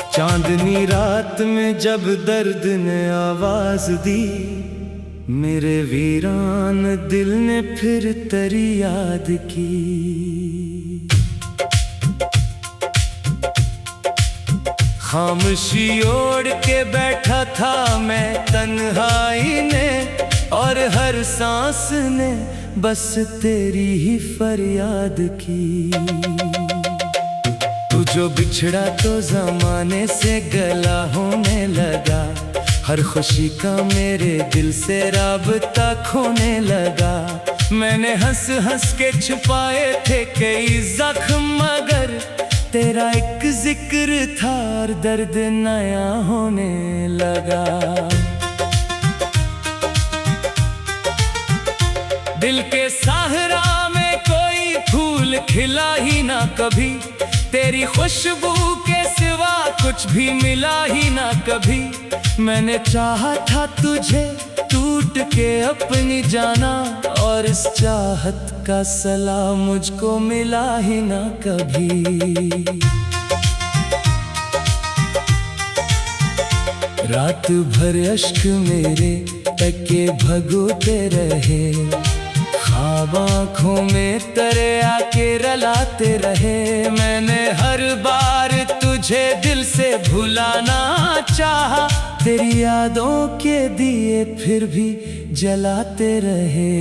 चांदनी रात में जब दर्द ने आवाज दी, मेरे वीरान दिल ने फिर तेरी याद की। खामोशी ओढ़ के बैठा था मैं तन्हाई ने, और हर सांस ने बस तेरी ही फरियाद की। तू जो बिछड़ा तो जमाने से गला होने लगा, हर खुशी का मेरे दिल से राबता खोने लगा। मैंने हंस हंस के छुपाए थे कई जख्म, मगर तेरा एक जिक्र था और दर्द नया होने लगा। दिल के सहरा में कोई फूल खिला ही ना कभी, तेरी खुशबू के सिवा कुछ भी मिला ही ना कभी। मैंने चाहा था तुझे टूट के अपनी जाना, और इस चाहत का सला मुझको मिला ही ना कभी। रात भर अश्क मेरे तके भगोते रहे, ख्वाब आँखों में तेरे आके रलाते रहे। मैंने हर बार तुझे दिल से भुलाना चाहा, तेरी यादों के दिए फिर भी जलाते रहे।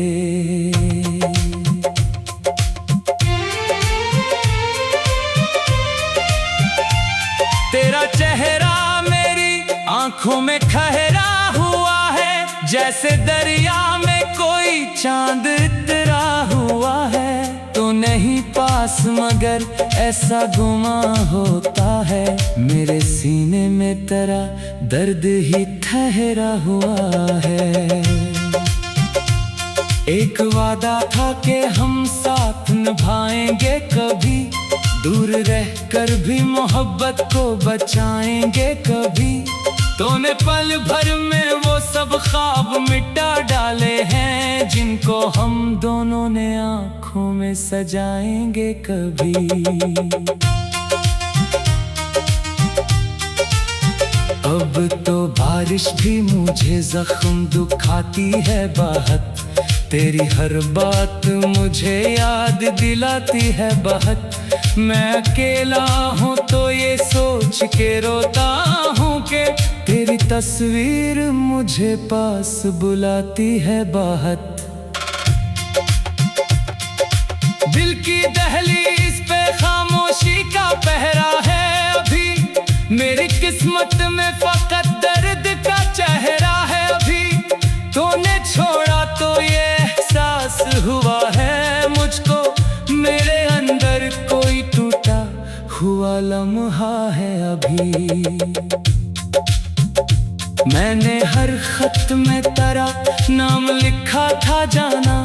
तेरा चेहरा मेरी आँखों में ठहरा हुआ है, जैसे दरिया में कोई चांद इतरा हुआ है। तो नहीं पास मगर ऐसा गुमा होता है, मेरे सीने में तेरा दर्द ही ठहरा हुआ है। एक वादा था कि हम साथ निभाएंगे कभी, दूर रहकर भी मोहब्बत को बचाएंगे कभी। तूने पल भर में वो सब ख्वाब मिटा डाले हैं, जिनको हम दोनों ने आँखों में सजाएंगे कभी। अब तो बारिश भी मुझे जख्म दुखाती है बहुत, तेरी हर बात मुझे याद दिलाती है बहुत। मैं अकेला हूँ तो ये सोच के रोता हूँ कि तेरी तस्वीर मुझे पास बुलाती है बहुत। दिल की दहलीज पे खामोशी का पहरा है अभी, मेरी किस्मत में फकत दर्द का चेहरा है अभी। तूने छोड़ा तो ये एहसास हुआ है मुझको, मेरे अंदर कोई टूटा हुआ लम्हा है अभी। मैंने हर खत में तेरा नाम लिखा था जाना,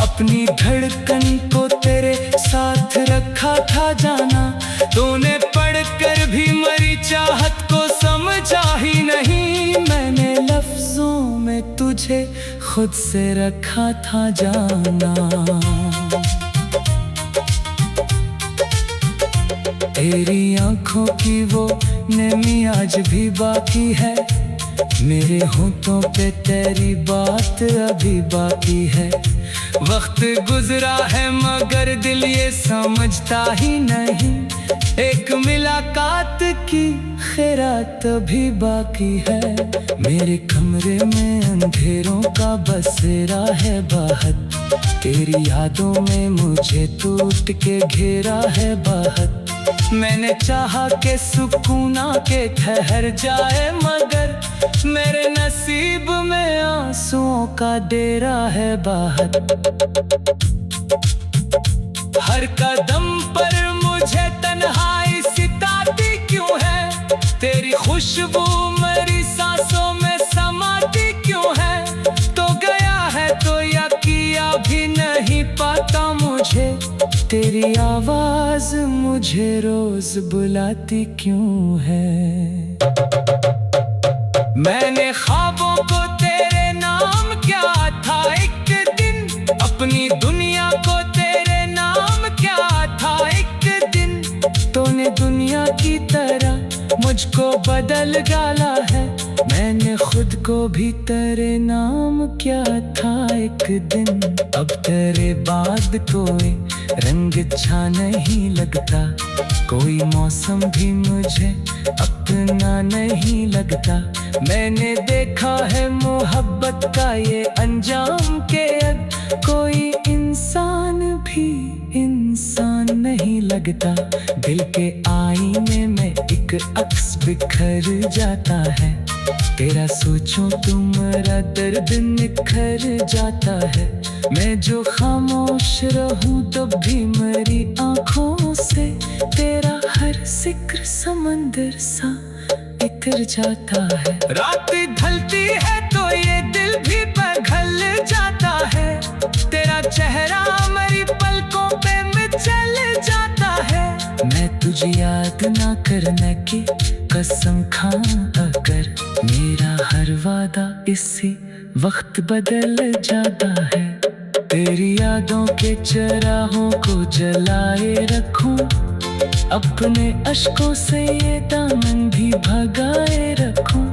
अपनी धड़कन को तेरे साथ रखा था जाना। तूने पढ़कर भी मरी चाहत को समझा ही नहीं, मैंने लफ्जों में तुझे खुद से रखा था जाना। तेरी आंखों की वो नमी आज भी बाकी है, मेरे होठों पे तेरी बात अभी बाकी है। वक्त गुजरा है मगर दिल ये समझता ही नहीं, एक मुलाकात की खैरात अभी बाकी है। मेरे कमरे में अंधेरों का बसेरा है बहुत, तेरी यादों में मुझे टूट के घेरा है बहुत। मैंने चाहा के सुकून के ठहर जाए, मगर मेरे नसीब में आंसुओं का डेरा है बहुत। हर कदम पर मुझे तन्हाई सिताती क्यों है, तेरी खुशबू मेरी सांसों में समाती क्यों है। तो गया है तो या किया भी नहीं पता मुझे, तेरी आवाज मुझे रोज बुलाती क्यों है। मैंने ख्वाबों को तेरे नाम क्या था एक दिन, अपनी दुनिया को तेरे नाम क्या था एक दिन। तूने दुनिया की तरह मुझको बदल डाला है, मैंने खुद को भी तेरे नाम क्या था एक दिन। अब तेरे बाद कोई रंग अच्छा नहीं लगता, कोई मौसम भी मुझे अपना नहीं लगता। मैंने देखा है मोहब्बत का ये अंजाम के अब कोई इंसान भी इंसान नहीं लगता। दिल के आईने में एक अक्स बिखर जाता है, तेरा सोचूं तो मेरा दर्द निखर जाता है। मैं जो खामोश रहूं तो भी मेरी आंखों से तेरा हर जिक्र समंदर सा बिखर जाता है। रात ढलती है तो ये दिल भी पिघल जाता है, तेरा चेहरा मेरी पलकों पे मिचल जाता है। मैं तुझे याद ना करने की कसम खाता कर, मेरा हर वादा इसी वक्त बदल जाता है। तेरी यादों के चराहों को जलाए रखूं, अपने अश्कों से ये दामन भी भगाए रखूं।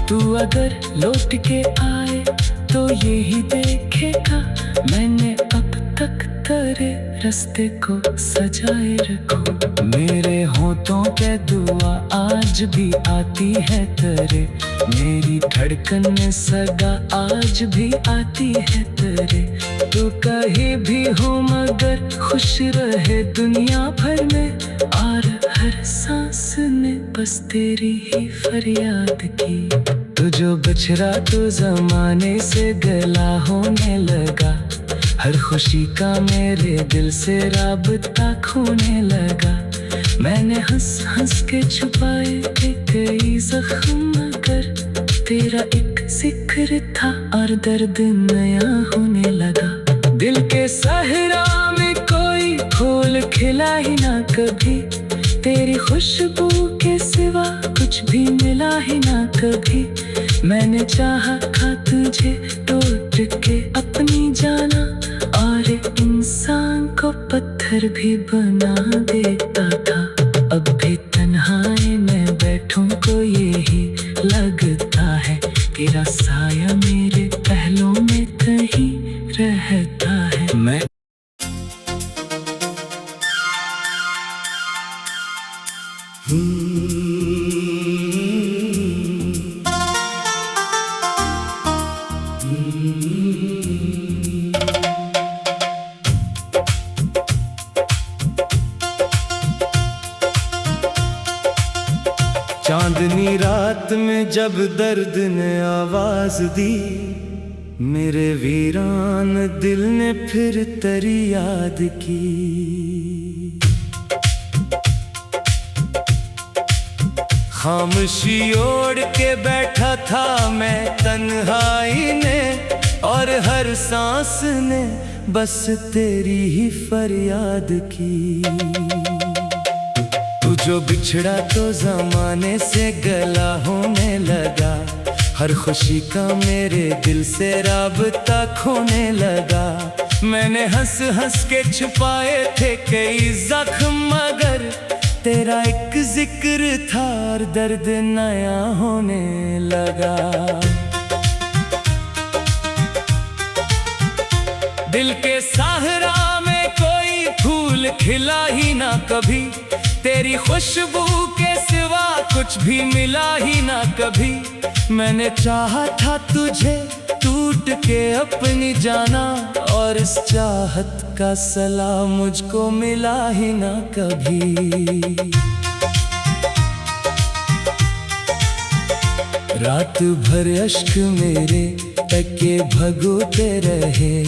तू अगर लौट के आए तो यही देखेगा, मैंने अब तक तेरे रास्ते को सजाए रखूं। मेरे होठों पे दुआ आज भी आती है तेरे, मेरी धड़कन में सदा आज भी आती है तेरे। तू कहीं भी हो मगर खुश रहे दुनिया भर में, और हर सांस ने बस तेरी ही फरियाद की। तू जो बिछड़ा तो जमाने से गला होने लगा, हर खुशी का मेरे दिल से राबता खोने लगा। मैंने हंस हंस के छुपाए थे कई जख्म, मगर तेरा एक जिक्र था और दर्द नया होने लगा। दिल के सहरा में कोई फूल खिला ही ना कभी, तेरी खुशबू के सिवा कुछ भी मिला ही ना कभी। मैंने चाहा था तुझे टूट के अपनी जाना, और इंसान को पत्थर भी बना देता था। अब भी तन्हाई में बैठूं को यही लगता है, तेरा साया मेरे पहलों में कहीं रहता है। मैं चांदनी रात में जब दर्द ने आवाज दी, मेरे वीरान दिल ने फिर तेरी याद की। खामोशी ओढ़ के बैठा था मैं तन्हाई ने, और हर सांस ने बस तेरी ही फरियाद की। तू जो बिछड़ा तो जमाने से गला होने लगा, हर खुशी का मेरे दिल से राबता खोने लगा। मैंने हंस हंस के छुपाए थे कई जख्म, मगर तेरा एक जिक्र था और दर्द नया होने लगा। दिल के सहरा में कोई फूल खिला ही ना कभी, तेरी खुशबू के सिवा कुछ भी मिला ही ना कभी। मैंने चाहा था तुझे टूट के अपनी जाना, और इस चाहत का सला मुझको मिला ही ना कभी। रात भर अश्क मेरे तके भगोते रहे,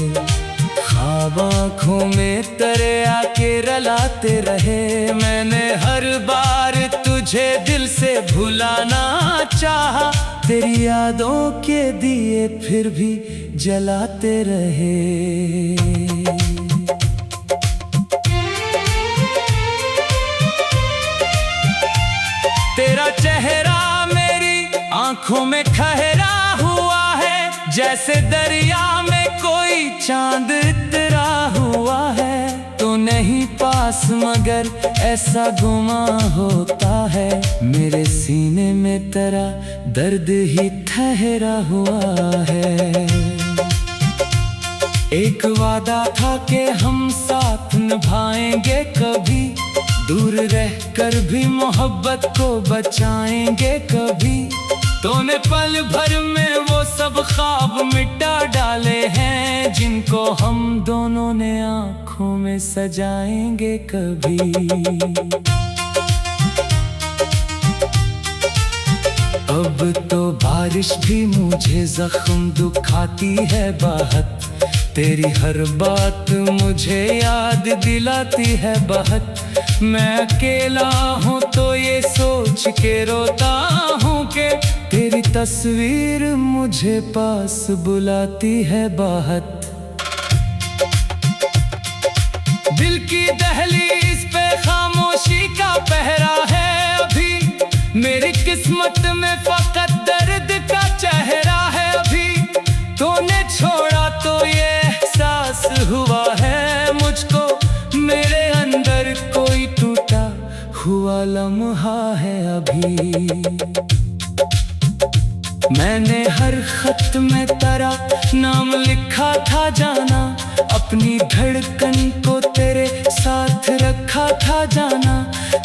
ख्वाब आँखों में तेरे आके रलाते रहे। मैंने हर बार तुझे दिल से भुलाना चाहा, तेरी यादों के दिए फिर भी जलाते रहे। आंखों में ठहरा हुआ है, जैसे दरिया में कोई चांद इतरा हुआ है। तो नहीं पास मगर ऐसा गुमा होता है, मेरे सीने में तेरा दर्द ही ठहरा हुआ है। एक वादा था कि हम साथ निभाएंगे कभी, दूर रहकर भी मोहब्बत को बचाएंगे कभी। तूने पल भर में वो सब ख्वाब मिटा डाले हैं, जिनको हम दोनों ने आँखों में सजाएंगे कभी। अब तो बारिश भी मुझे जख्म दुखाती है बहुत, तेरी हर बात मुझे याद दिलाती है बहुत। मैं अकेला हूँ तो ये सोच के रोता हूँ कि तेरी तस्वीर मुझे पास बुलाती है बहुत। दिल की दहलीज पे खामोशी का पहरा है अभी, मेरी किस्मत में फकत दर्द का चेहरा है अभी। तूने छोड़ा तो ये एहसास हुआ है मुझको, मेरे अंदर कोई टूटा हुआ लम्हा है अभी। मैंने हर खत में तेरा नाम लिखा था जाना, अपनी धड़कन को तेरे साथ रखा था जाना।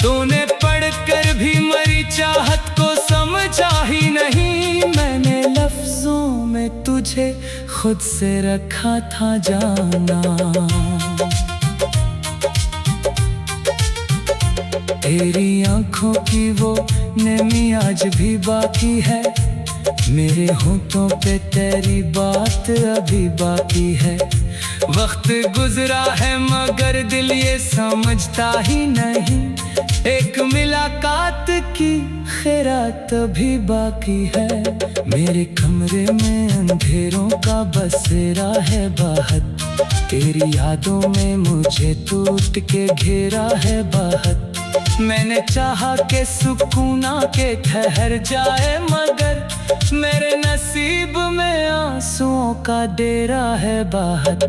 तूने पढ़कर भी मरी चाहत को समझा ही नहीं, मैंने लफ्जों में तुझे खुद से रखा था जाना। तेरी आंखों की वो नमी आज भी बाकी है, मेरे होठों पे तेरी बात अभी बाकी है। वक्त गुजरा है मगर दिल ये समझता ही नहीं, एक मुलाकात की खैरात अभी बाकी है। मेरे कमरे में अंधेरों का बसेरा है बहुत, तेरी यादों में मुझे टूट के घेरा है बहुत। मैंने चाहा के सुकून के ठहर जाए मगर मेरे नसीब में आंसुओं का डेरा है बहुत।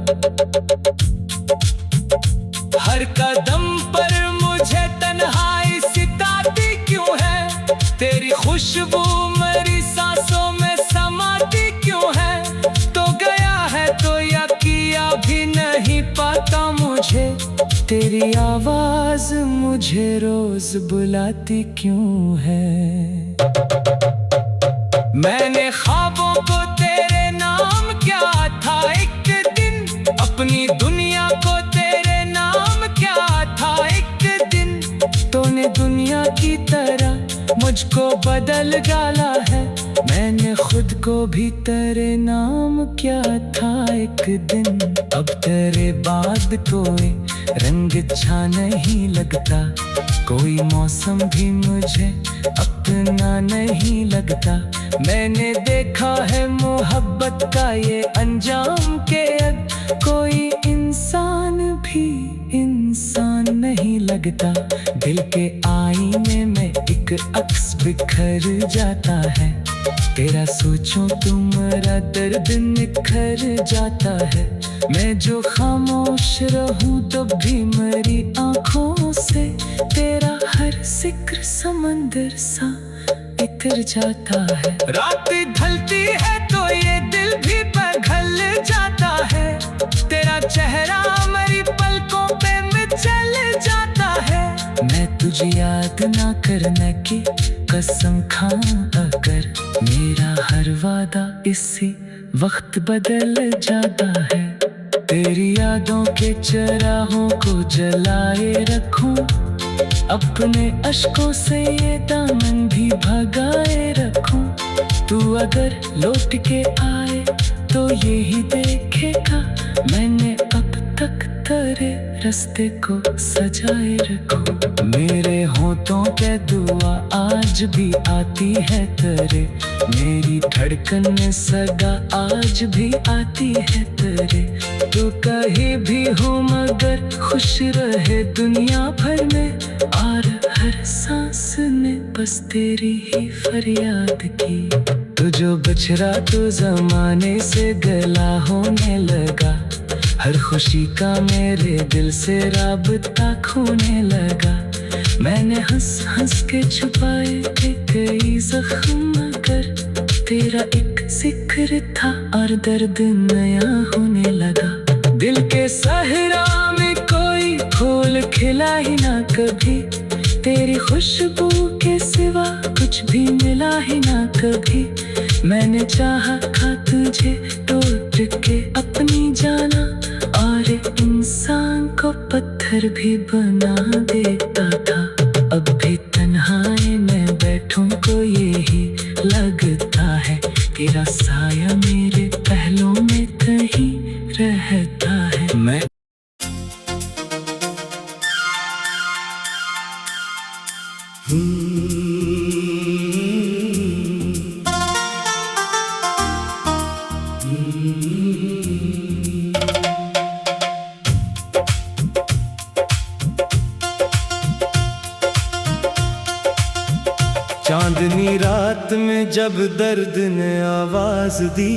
हर कदम पर मुझे तन्हाई सिताती क्यों है, तेरी खुशबू मेरी सांसों में समाती क्यों है। तो गया है तो या किया भी नहीं पाता मुझे, तेरी आवाज मुझे रोज बुलाती क्यों है। मैंने ख्वाबों को तेरे नाम क्या था एक दिन, अपनी दुनिया को तेरे नाम क्या था एक दिन। तूने दुनिया की तरह मुझको बदल डाला है, मैंने खुद को भी तेरे नाम क्या था एक दिन। अब तेरे बाद कोई रंग अच्छा नहीं लगता, कोई मौसम भी मुझे अपना नहीं लगता। मैंने देखा है मोहब्बत का ये अंजाम के अब कोई इंसान भी इंसान नहीं लगता। दिल के आईने में एक अक्स बिखर जाता है, तेरा सोचूं तो मेरा दर्द निखर जाता है। मैं जो खामोश रहूं तब भी मेरी आंखों से तेरा हर जिक्र समंदर सा बिखर जाता है। रात ढलती है तो ये दिल भी पिघल जाता है, तेरा चेहरा मेरी पलकों पे मिचल जाता है। मैं तुझे याद ना करने की कसम खाऊं अगर, मेरा हर वादा इसी वक्त बदल जाता है। तेरी यादों के चराहों को जलाए रखूं, अपने अश्कों से ये दामन भी भगाए रखूं। तू अगर लौट के आए तो यही देखेगा, मैंने अब तक तेरे रास्ते को सजाए रखूं। मेरे होठों पे दुआ आज भी आती है तेरे, मेरी धड़कन में सगा आज भी आती है तेरे। तू कहीं भी हो मगर खुश रहे दुनिया भर में, और हर सांस में बस तेरी ही फरियाद की। तू जो बिछड़ा तो जमाने से गला होने लगा, हर खुशी का मेरे दिल से राबता खोने लगा। मैंने हंस हंस के छुपाए थे कई जख्म, मगर तेरा एक जिक्र था और दर्द नया होने लगा। दिल के सहरा में कोई फूल खिला ही ना कभी, तेरी खुशबू के सिवा कुछ भी मिला ही ना कभी। मैंने चाहा था तुझे टूट के अपनी जाना, और इंसान को पत्थर भी बना देता था। अब भी तन्हाई में बैठूं को यही लगता है, तेरा साया मेरे पहलू में कहीं रहता है। मैं चांदनी रात में जब दर्द ने आवाज दी,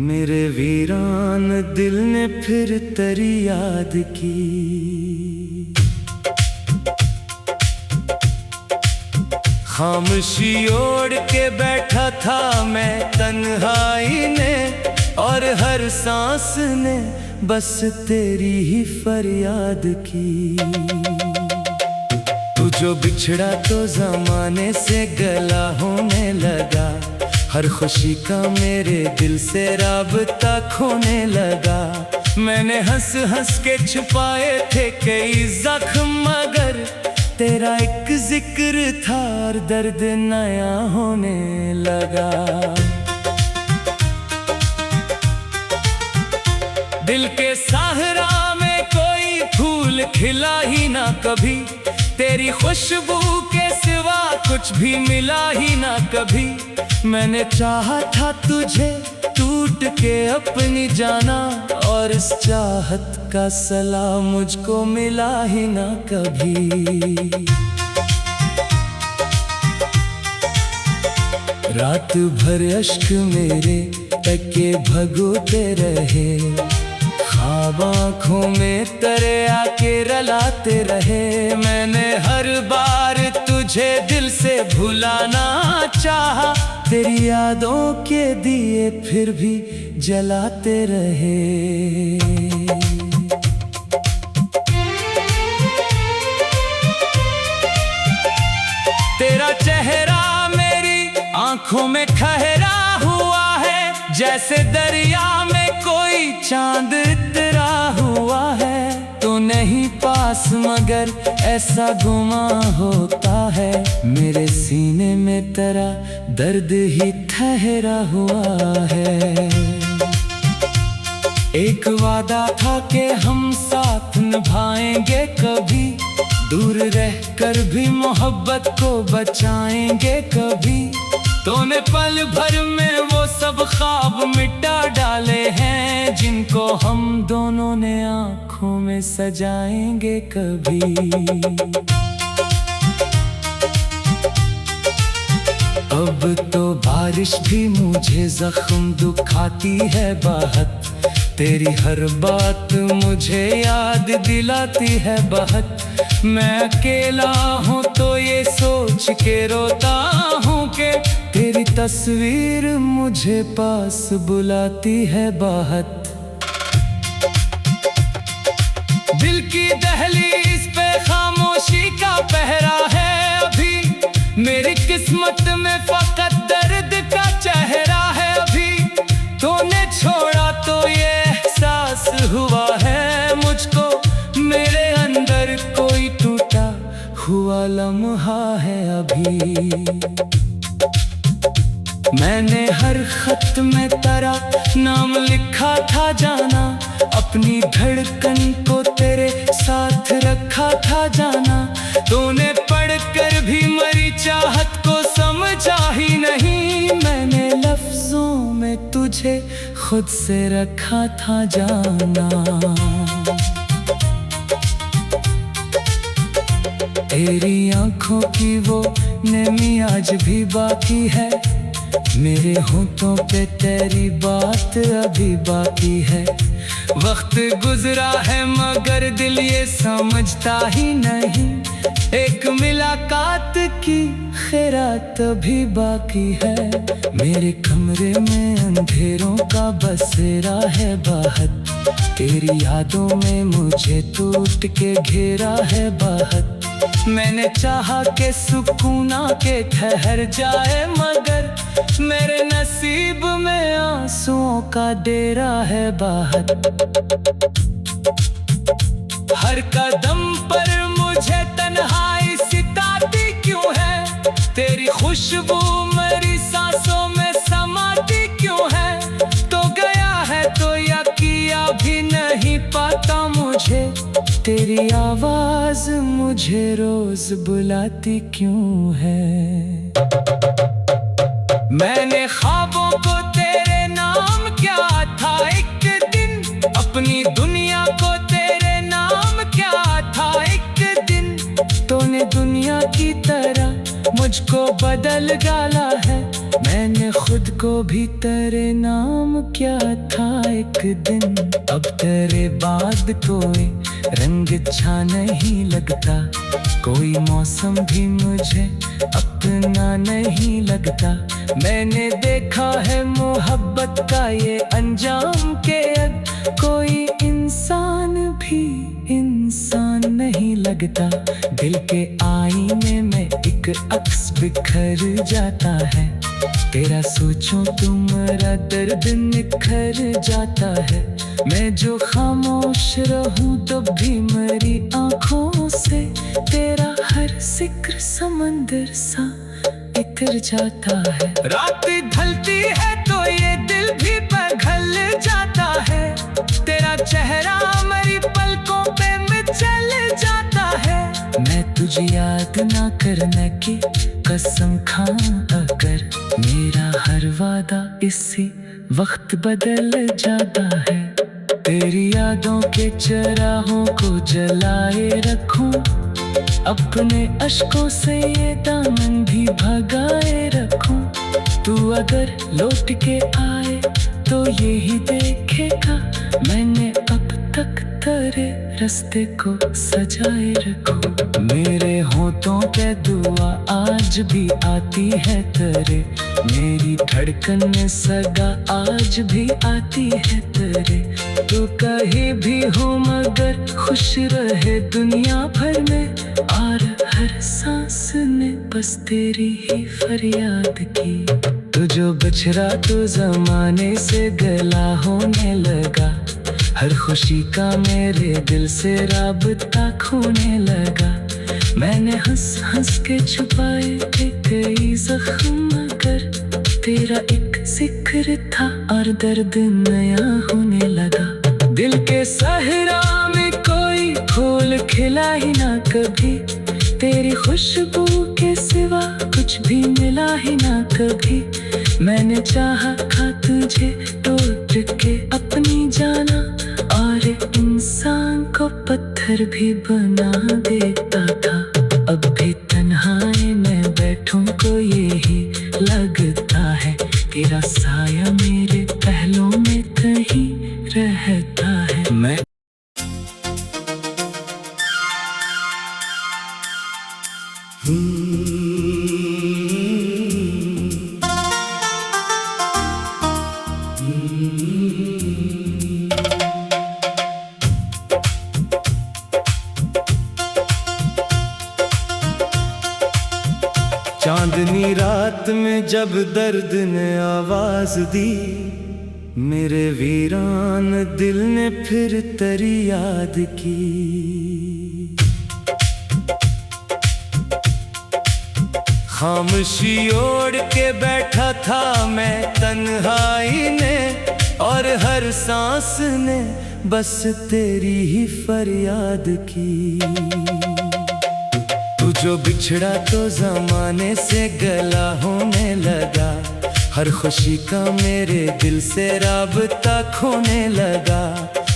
मेरे वीरान दिल ने फिर तेरी याद की। खामोशी ओढ़ के बैठा था मैं तन्हाई ने, और हर सांस ने बस तेरी ही फरियाद की। तू जो बिछड़ा तो जमाने से गला होने लगा, हर खुशी का मेरे दिल से राबता खोने लगा। मैंने हंस हंस के छुपाए थे कई जख्म, मगर तेरा एक जिक्र था और दर्द नया होने लगा। दिल के सहरा में कोई फूल खिला ही ना कभी, तेरी खुशबू के सिवा कुछ भी मिला ही ना कभी। मैंने चाहा था तुझे टूट के अपनी जाना, और इस चाहत का सला मुझको मिला ही ना कभी। रात भर अश्क मेरे तके भगोते रहे, ख्वाब आँखों में तेरे आके रलाते रहे। मैंने हर बार तुझे दिल से भुलाना चाहा, तेरी यादों के दिए फिर भी जलाते रहे। तेरा चेहरा मेरी आँखों में ठहरा हुआ है, जैसे दरिया में कोई चांद इतरा हुआ है। तो नहीं पास मगर ऐसा गुमा होता है, मेरे सीने में तेरा दर्द ही ठहरा हुआ है। एक वादा था कि हम साथ निभाएंगे कभी, दूर रहकर भी मोहब्बत को बचाएंगे कभी। तूने पल भर में वो सब ख्वाब मिटा डाले हैं, जिनको हम दोनों ने आँखों में सजाएंगे कभी। अब तो बारिश भी मुझे जख्म दुखाती है बहुत, तेरी हर बात मुझे याद दिलाती है बहुत। मैं अकेला हूँ तो ये सोच के रोता हूँ कि तेरी तस्वीर मुझे पास बुलाती है बहुत। दिल की दहलीज पे खामोशी का पहरा है अभी, मेरी किस्मत में फकत दर्द का चेहरा है अभी। तूने छोड़ा तो ये एहसास हुआ है मुझको, मेरे अंदर कोई टूटा हुआ लम्हा है अभी। मैंने हर खत में तेरा नाम लिखा था जाना, अपनी धड़कन को तेरे साथ रखा था जाना। तूने पढ़कर भी मरी चाहत को समझा ही नहीं, मैंने लफ्जों में तुझे खुद से रखा था जाना। तेरी आंखों की वो नमी आज भी बाकी है, मेरे होठों पे तेरी बात अभी बाकी है। वक्त गुजरा है मगर दिल ये समझता ही नहीं, एक मुलाकात की खैरात अभी बाकी है। मेरे कमरे में अंधेरों का बसेरा है बाहर, तेरी यादों में मुझे टूट के घेरा है बाहर। मैंने चाहा के सुकून के ठहर जाए मगर मेरे नसीब में आंसुओं का डेरा है बाहर। हर कदम पर मुझे तन्हाई सिताती क्यों है, तेरी खुशबू मेरी सांसों में समाती क्यों है। तो गया है तो या किया भी नहीं पाता मुझे, तेरी आवाज मुझे रोज बुलाती क्यों है। मैंने ख्वाबों को तेरे नाम क्या था एक दिन, अपनी दुनिया को तेरे नाम क्या था एक दिन। तूने दुनिया की तरह मुझको बदल डाला है, मैंने खुद को भी तेरे नाम क्या था एक दिन। अब तेरे बाद कोई रंग अच्छा नहीं लगता, कोई मौसम भी मुझे अपना नहीं लगता। मैंने देखा है मोहब्बत का ये अंजाम के अब कोई इंसान भी इंसान नहीं लगता। दिल के आईने में एक अक्स बिखर जाता है, तेरा सोचूं तो मेरा दर्द निखर जाता है। मैं जो खामोश रहूं तब भी मेरी आंखों से तेरा हर जिक्र समंदर सा बिखर जाता है। रात ढलती है तो ये दिल भी पिघल जाता है, तेरा चेहरा मेरी पलकों पे मिचल जाता है। मैं तुझे याद ना करने की कसम खाऊं अगर, मेरा हर वादा इसी वक्त बदल जाता है। तेरी यादों के चराहों को जलाए रखूं, अपने अश्कों से ये दामन भी भगाए रखूं। तू अगर लौट के आए तो यही देखेगा, मैंने अब तक तेरे रास्ते को सजाए रखूं। मेरे होठों पे दुआ आज भी आती है तेरे, मेरी धड़कन में सगा आज भी आती है तेरे। तू कहीं भी हो मगर खुश रहे दुनिया भर में, और हर सांस ने बस तेरी ही फरियाद की। तू जो बिछड़ा तो जमाने से गला होने लगा, हर खुशी का मेरे दिल से राबता खोने लगा। मैंने हंस हंस के छुपाए थे कई जख्म मगर तेरा एक जिक्र था और दर्द नया होने लगा। दिल के सहरा में कोई फूल खिला ही ना कभी, तेरी खुशबू के सिवा कुछ भी मिला ही ना कभी। मैंने चाहा था तुझे टूट के अपनी जाना, और इंसान को पत्थर भी बना देता था। अब भी तन्हाई में बैठूं को यही लगता है, तेरा साया मेरे पहलों में कहीं रहता है। मैं चांदनी रात में जब दर्द ने आवाज दी, मेरे वीरान दिल ने फिर तेरी याद की। खामोशी ओढ़ के बैठा था मैं तन्हाई ने, और हर सांस ने बस तेरी ही फरियाद की। तू जो बिछड़ा तो जमाने से गला होने लगा, हर खुशी का मेरे दिल से राबता खोने लगा।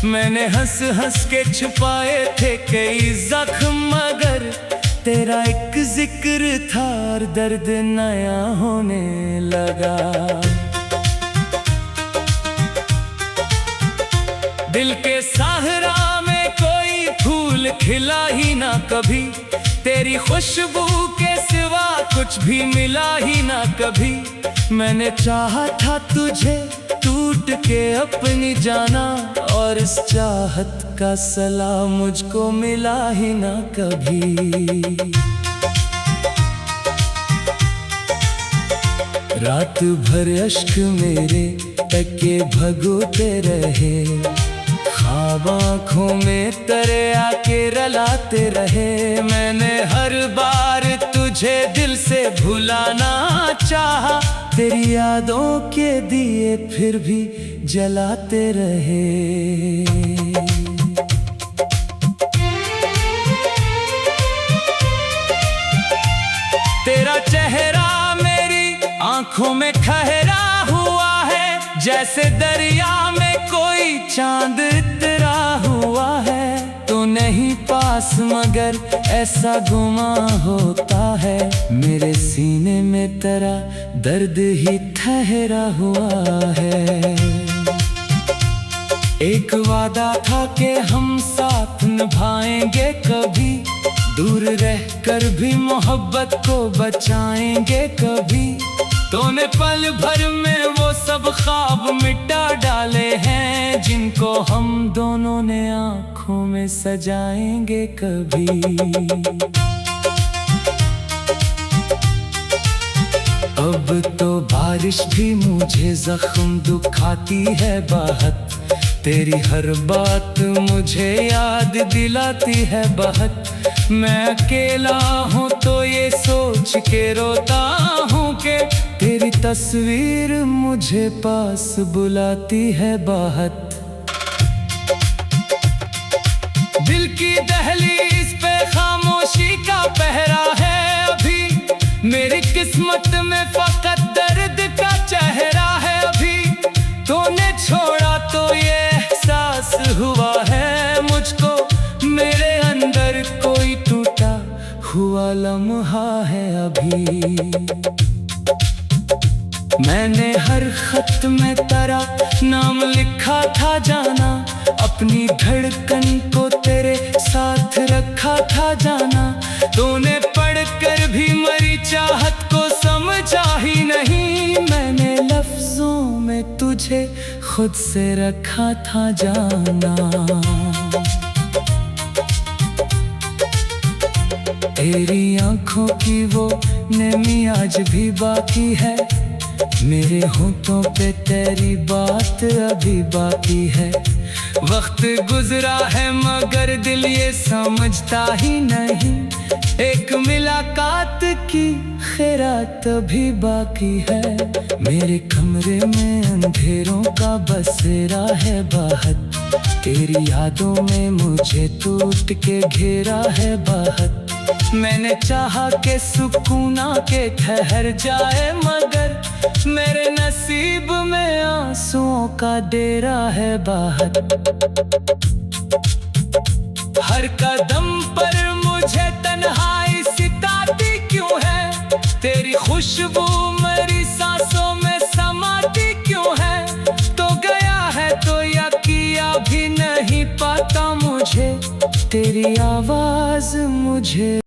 मैंने हंस हंस के छुपाए थे कई जख्म मगर तेरा एक जिक्र था और दर्द नया होने लगा। दिल के सहरा में कोई फूल खिला ही ना कभी, तेरी खुशबू के सिवा कुछ भी मिला ही ना कभी। मैंने चाहा था तुझे टूट के अपनी जाना, और इस चाहत का सला मुझको मिला ही ना कभी। रात भर अश्क मेरे तके भगोते रहे, ख्वाब आँखों में तेरे आके रलाते रहे। मैंने हर बार तुझे दिल से भुलाना चाहा, तेरी यादों के दिए फिर भी जलाते रहे। तेरा चेहरा मेरी आंखों में ठहरा हुआ है, जैसे दरिया में कोई चांद इतरा हुआ है। तो नहीं पास मगर ऐसा गुमा होता है, मेरे सीने में तेरा दर्द ही ठहरा हुआ है। एक वादा था कि हम साथ निभाएंगे कभी, दूर रहकर भी मोहब्बत को बचाएंगे कभी। तूने पल भर में वो सब ख्वाब मिटा डाले हैं, जिनको हम दोनों ने आँखों में सजाएंगे कभी। अब तो बारिश भी मुझे जख्म दुखाती है बहुत, तेरी हर बात मुझे याद दिलाती है बहुत। मैं अकेला हूँ तो ये सोच के रोता हूँ कि तेरी तस्वीर मुझे पास बुलाती है बहुत। दिल की दहलीज पे खामोशी का पहरा है अभी, मेरी किस्मत में फकत दर्द का चेहरा है अभी। तूने छोड़ा तो ये एहसास हुआ है मुझको, मेरे अंदर कोई टूटा हुआ लम्हा है अभी। मैंने हर खत में तेरा नाम लिखा था जाना, अपनी धड़कन को तेरे साथ रखा था जाना। तूने पढ़कर भी मरी चाहत को समझा ही नहीं, मैंने लफ्जों में तुझे खुद से रखा था जाना। तेरी आंखों की वो नमी आज भी बाकी है, मेरे होठों पे तेरी बात अभी बाकी है। वक्त गुजरा है मगर दिल ये समझता ही नहीं, एक मुलाकात की खैरात अभी बाकी है। मेरे कमरे में अंधेरों का बसेरा है बहुत, तेरी यादों में मुझे टूट के घेरा है बहुत। मैंने चाहा के सुकून के ठहर जाए मगर मेरे नसीब में आंसुओं का डेरा है बहुत। हर कदम पर मुझे तन्हाई सिताती क्यों है, तेरी खुशबू मेरी सांसों में समाती क्यों है। तो गया है तो या किया भी नहीं पता मुझे, तेरी आवाज मुझे